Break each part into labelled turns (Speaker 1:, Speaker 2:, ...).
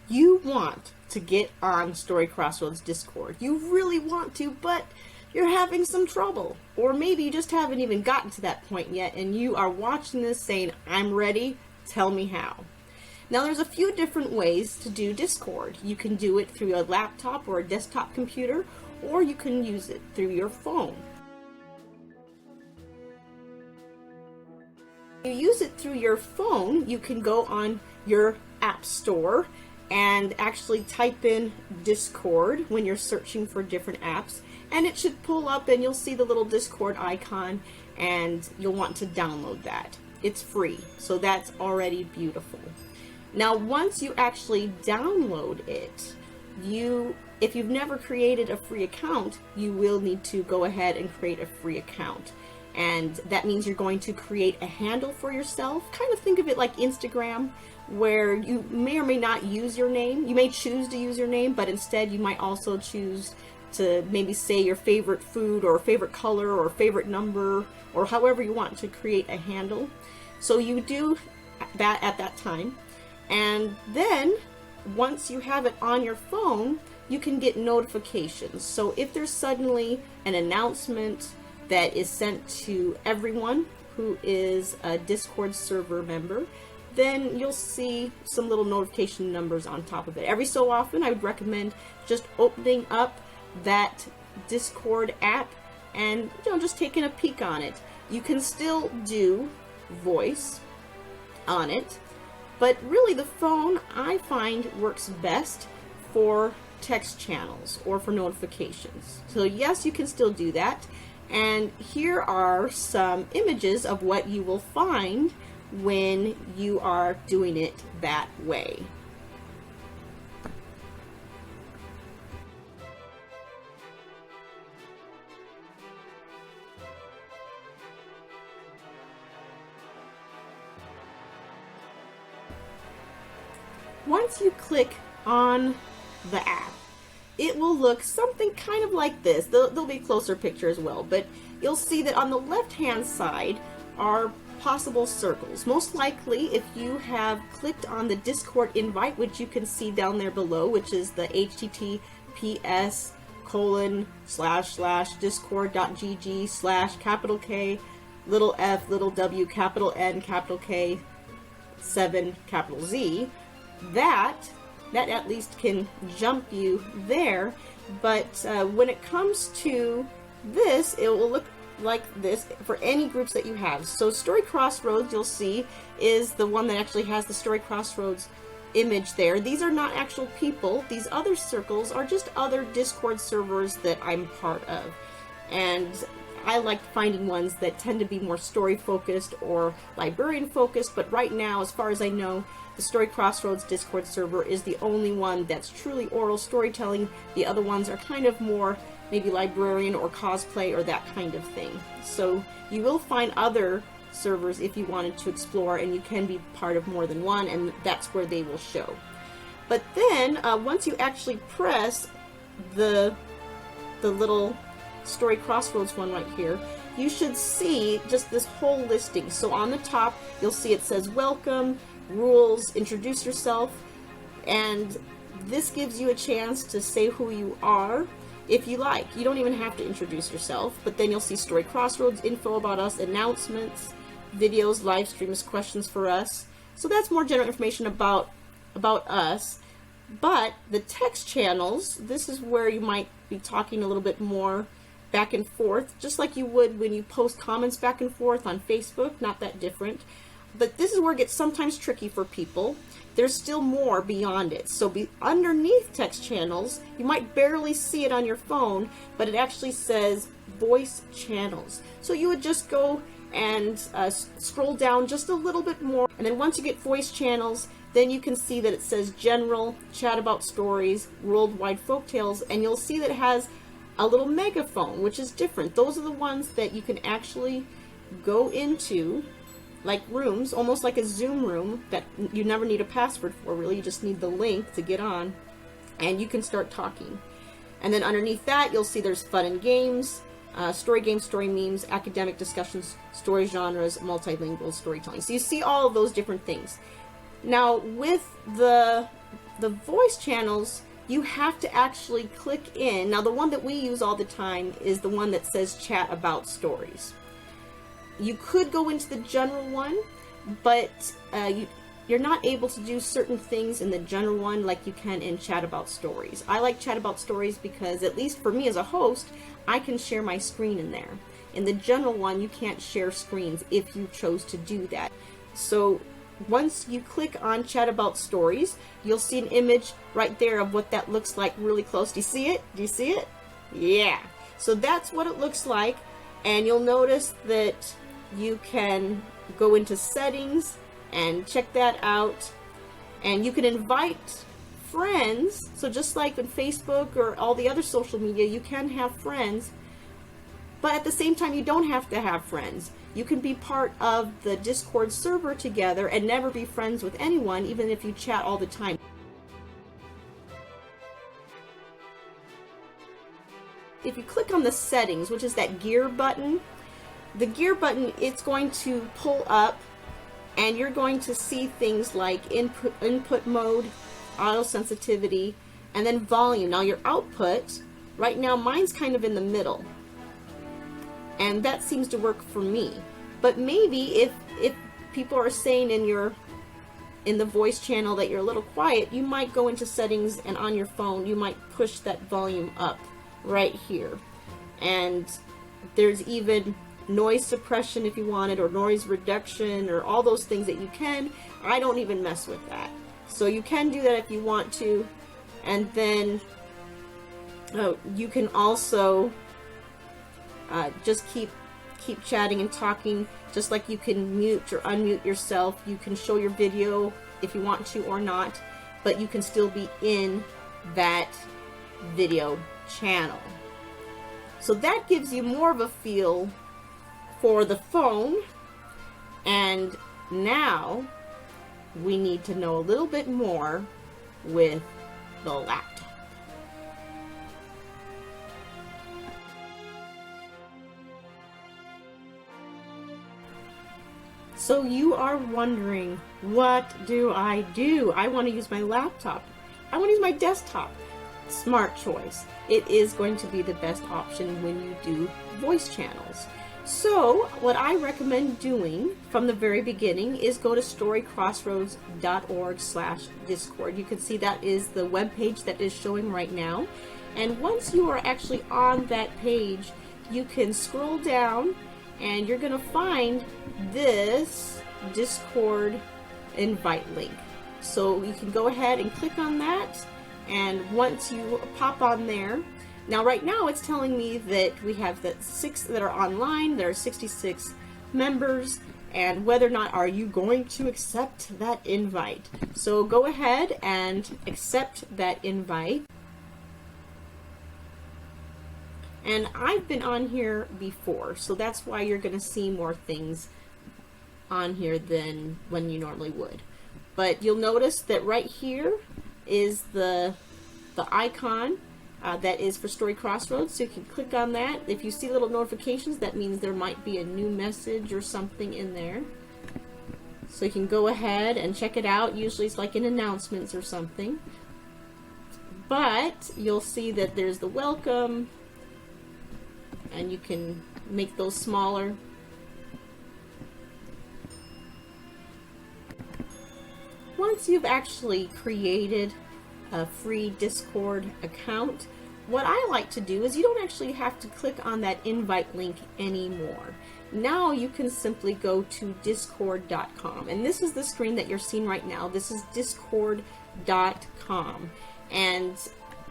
Speaker 1: You want to get on Story Crossroads Discord. You really want to, but you're having some trouble. Or maybe you just haven't even gotten to that point yet and you are watching this saying, I'm ready, tell me how. Now there's a few different ways to do Discord. You can do it through a laptop or a desktop computer, or you can use it through your phone. If you use it through your phone, you can go on your app store and actually type in Discord when you're searching for different apps, and it should pull up and you'll see the little Discord icon and you'll want to download that. It's free, so that's already beautiful. Now once you actually download it, if you've never created a free account, you will need to go ahead and create a free account. And that means you're going to create a handle for yourself. Kind of think of it like Instagram, where you may or may not use your name. You may choose to use your name, but instead you might also choose to maybe say your favorite food or favorite color or favorite number, or however you want to create a handle. So you do that at that time. And then once you have it on your phone, you can get notifications. So if there's suddenly an announcement that is sent to everyone who is a Discord server member, then you'll see some little notification numbers on top of it. Every so often, I would recommend just opening up that Discord app and just taking a peek on it. You can still do voice on it, but really the phone, I find, works best for text channels or for notifications. So yes, you can still do that. And here are some images of what you will find when you are doing it that way. Once you click on the app, it will look something kind of like this. There'll be a closer picture as well, but you'll see that on the left-hand side are possible circles. Most likely, if you have clicked on the Discord invite, which you can see down there below, which is the https://discord.gg/K, little f, little w, capital N, capital K, 7, capital Z, that at least can jump you there. But when it comes to this, it will look like this for any groups that you have. So Story Crossroads, you'll see, is the one that actually has the Story Crossroads image there. These are not actual people. These other circles are just other Discord servers that I'm part of. And I like finding ones that tend to be more story focused or librarian focused, but right now, as far as I know, the Story Crossroads Discord server is the only one that's truly oral storytelling. The other ones are kind of more maybe librarian or cosplay or that kind of thing. So you will find other servers if you wanted to explore, and you can be part of more than one, and that's where they will show. But then once you actually press the little Story Crossroads one right here, you should see just this whole listing. So on the top, you'll see it says welcome, rules, introduce yourself, and this gives you a chance to say who you are if you like. You don't even have to introduce yourself, but then you'll see Story Crossroads, info about us, announcements, videos, live streams, questions for us. So that's more general information about us. But the text channels, this is where you might be talking a little bit more back and forth, just like you would when you post comments back and forth on Facebook, not that different. But this is where it gets sometimes tricky for people. There's still more beyond it. So underneath text channels, you might barely see it on your phone, but it actually says voice channels. So you would just go and scroll down just a little bit more. And then once you get voice channels, then you can see that it says general, chat about stories, worldwide folktales, and you'll see that it has a little megaphone, which is different. Those are the ones that you can actually go into, like rooms, almost like a Zoom room that you never need a password for, really. You just need the link to get on, and you can start talking. And then underneath that, you'll see there's fun and games, story games, story memes, academic discussions, story genres, multilingual storytelling. So you see all of those different things. Now, with the the voice channels, you have to actually click in. Now the one that we use all the time is the one that says chat about stories. You could go into the general one, but you're not able to do certain things in the general one like you can in chat about stories. I like chat about stories because, at least for me as a host, I can share my screen in there. In the general one, you can't share screens if you chose to do that. So once you click on chat about stories, you'll see an image right there of what that looks like really close. Do you see it? Do you see it? Yeah. So that's what it looks like. And you'll notice that you can go into settings and check that out. And you can invite friends. So just like in Facebook or all the other social media, you can have friends. But at the same time, you don't have to have friends. You can be part of the Discord server together and never be friends with anyone, even if you chat all the time. If you click on the settings, which is that gear button, the gear button, it's going to pull up and you're going to see things like input mode, auto sensitivity, and then volume. Now your output, right now mine's kind of in the middle. And that seems to work for me. But maybe if people are saying in the voice channel that you're a little quiet, you might go into settings, and on your phone you might push that volume up right here. And there's even noise suppression if you wanted, or noise reduction, or all those things that you can. I don't even mess with that. So you can do that if you want to. And then you can also just keep chatting and talking, just like you can mute or unmute yourself. You can show your video if you want to or not, but you can still be in that video channel. So that gives you more of a feel for the phone. And now we need to know a little bit more with the laptop. So you are wondering, what do? I want to use my laptop. I want to use my desktop. Smart choice. It is going to be the best option when you do voice channels. So what I recommend doing from the very beginning is go to storycrossroads.org/Discord. You can see that is the web page that is showing right now. And once you are actually on that page, you can scroll down and you're going to find this Discord invite link. So you can go ahead and click on that, and once you pop on there, now right now it's telling me that we have the 6 that are online. There are 66 members, and whether or not are you going to accept that invite. So go ahead and accept that invite. And I've been on here before, so that's why you're going to see more things on here than when you normally would. But you'll notice that right here is the icon that is for Story Crossroads, so you can click on that. If you see little notifications, that means there might be a new message or something in there. So you can go ahead and check it out. Usually it's like in announcements or something. But you'll see that there's the welcome, and you can make those smaller. Once you've actually created a free Discord account, what I like to do is you don't actually have to click on that invite link anymore. Now you can simply go to discord.com, and this is the screen that you're seeing right now. This is discord.com, and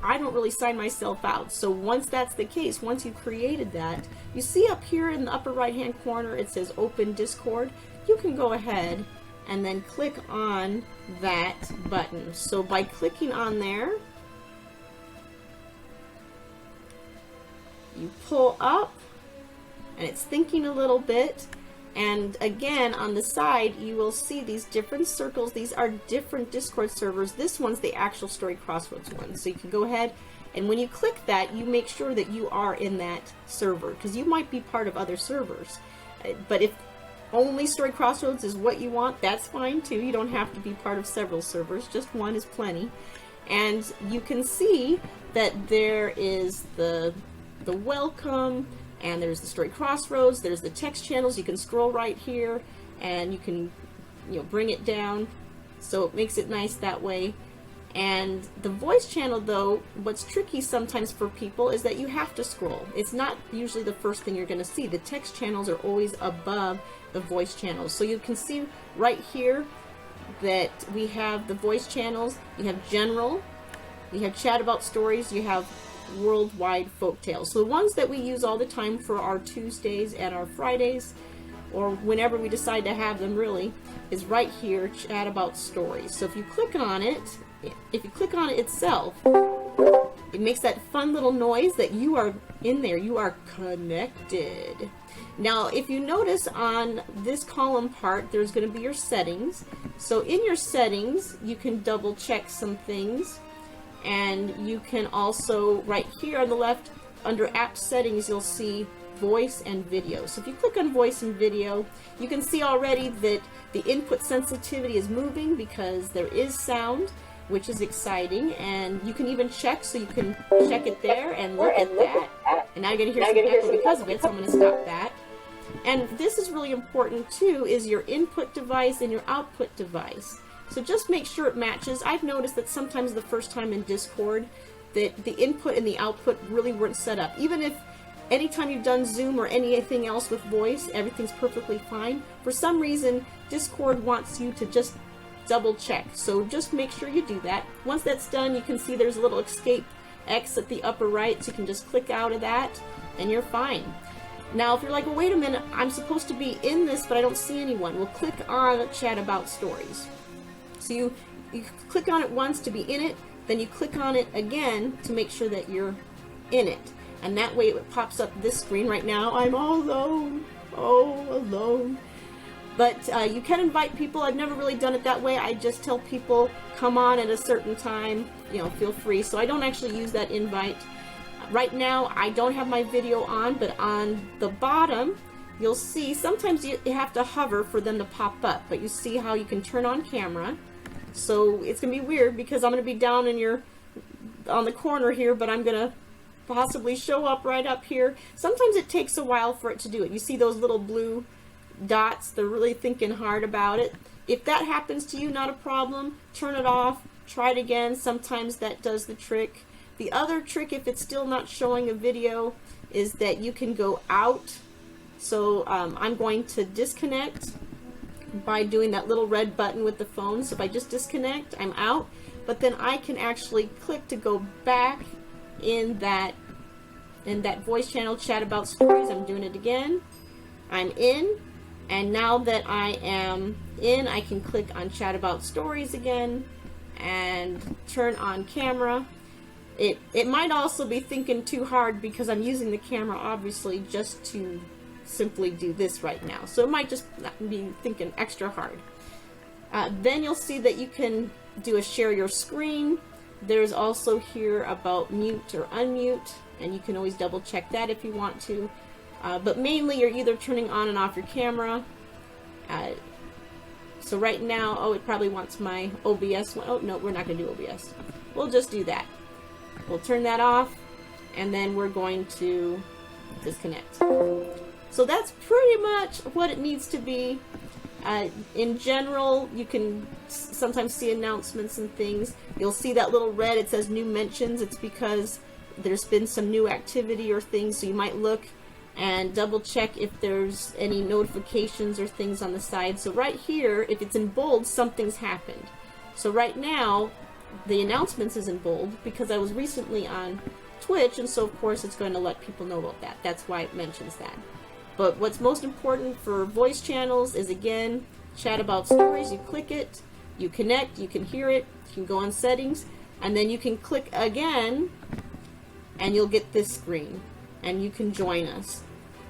Speaker 1: I don't really sign myself out. So once that's the case, once you've created that, you see up here in the upper right hand corner it says Open Discord. You can go ahead and then click on that button. So by clicking on there, you pull up, and it's thinking a little bit. And again, on the side, you will see these different circles. These are different Discord servers. This one's the actual Story Crossroads one. So you can go ahead, and when you click that, you make sure that you are in that server, because you might be part of other servers. But if only Story Crossroads is what you want, that's fine too. You don't have to be part of several servers, just one is plenty. And you can see that there is the welcome, and there's the Story Crossroads, there's the text channels. You can scroll right here and you can, you know, bring it down, so it makes it nice that way. And the voice channel, though, what's tricky sometimes for people is that you have to scroll. It's not usually the first thing you're going to see. The text channels are always above the voice channels. So you can see right here that we have the voice channels. You have general, you have chat about stories, you have worldwide folktales. So the ones that we use all the time for our Tuesdays and our Fridays, or whenever we decide to have them really, is right here, chat about stories. So if you click on it, if you click on it itself, it makes that fun little noise that you are in there, you are connected. Now, if you notice on this column part, there's going to be your settings. So in your settings, you can double check some things, and you can also, right here on the left, under app settings, you'll see voice and video. So if you click on voice and video, you can see already that the input sensitivity is moving because there is sound, which is exciting, and you can even check, so you can check it there and look at that. And now you're going to hear some echo because of it, so I'm going to stop that. And this is really important too, is your input device and your output device. So just make sure it matches. I've noticed that sometimes the first time in Discord that the input and the output really weren't set up. Even if anytime you've done Zoom or anything else with voice, everything's perfectly fine. For some reason, Discord wants you to just double check. So just make sure you do that. Once that's done, you can see there's a little escape X at the upper right, so you can just click out of that and you're fine. Now, if you're like, well, wait a minute, I'm supposed to be in this, but I don't see anyone. Well, click on chat about stories. So you click on it once to be in it, then you click on it again to make sure that you're in it. And that way it pops up this screen. Right now, I'm all alone, oh, alone. But you can invite people. I've never really done it that way. I just tell people, come on at a certain time, you know, feel free. So I don't actually use that invite. Right now, I don't have my video on, but on the bottom, you'll see, sometimes you have to hover for them to pop up, but you see how you can turn on camera. So it's going to be weird because I'm going to be down in on the corner here, but I'm going to possibly show up right up here. Sometimes it takes a while for it to do it. You see those little blue dots, they're really thinking hard about it. If that happens to you, not a problem. Turn it off, try it again. Sometimes that does the trick. The other trick, if it's still not showing a video, is that you can go out. So I'm going to disconnect by doing that little red button with the phone. So if I just disconnect, I'm out. But then I can actually click to go back in that voice channel, chat about stories. I'm doing it again. I'm in. And now that I am in, I can click on chat about stories again and turn on camera. It might also be thinking too hard because I'm using the camera obviously just to simply do this right now. So it might just be thinking extra hard. Then you'll see that you can do a share your screen. There's also here about mute or unmute, and you can always double check that if you want to. But mainly you're either turning on and off your camera. So right now, oh, it probably wants my OBS one. Oh, no, we're not going to do OBS. We'll just do that. We'll turn that off, and then we're going to disconnect. So that's pretty much what it needs to be. In general, you can sometimes see announcements and things. You'll see that little red, it says new mentions. It's because there's been some new activity or things, so you might look and double check if there's any notifications or things on the side. So right here, if it's in bold, something's happened. So right now, the announcements is in bold because I was recently on Twitch, and so of course it's going to let people know about that. That's why it mentions that. But what's most important for voice channels is, again, chat about stories. You click it, you connect, you can hear it, you can go on settings, and then you can click again, and you'll get this screen, and you can join us.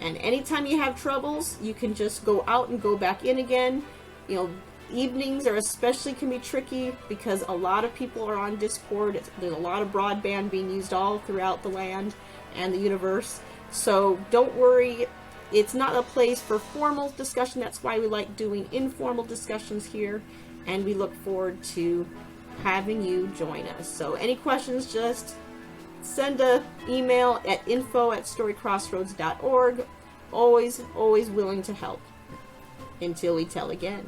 Speaker 1: And anytime you have troubles, you can just go out and go back in again. You know, evenings are especially can be tricky because a lot of people are on Discord. There's a lot of broadband being used all throughout the land and the universe. So don't worry It's not a place for formal discussion. That's why we like doing informal discussions here, and we look forward to having you join us. So any questions, just send an email at info@storycrossroads.org. Always willing to help. Until we tell again.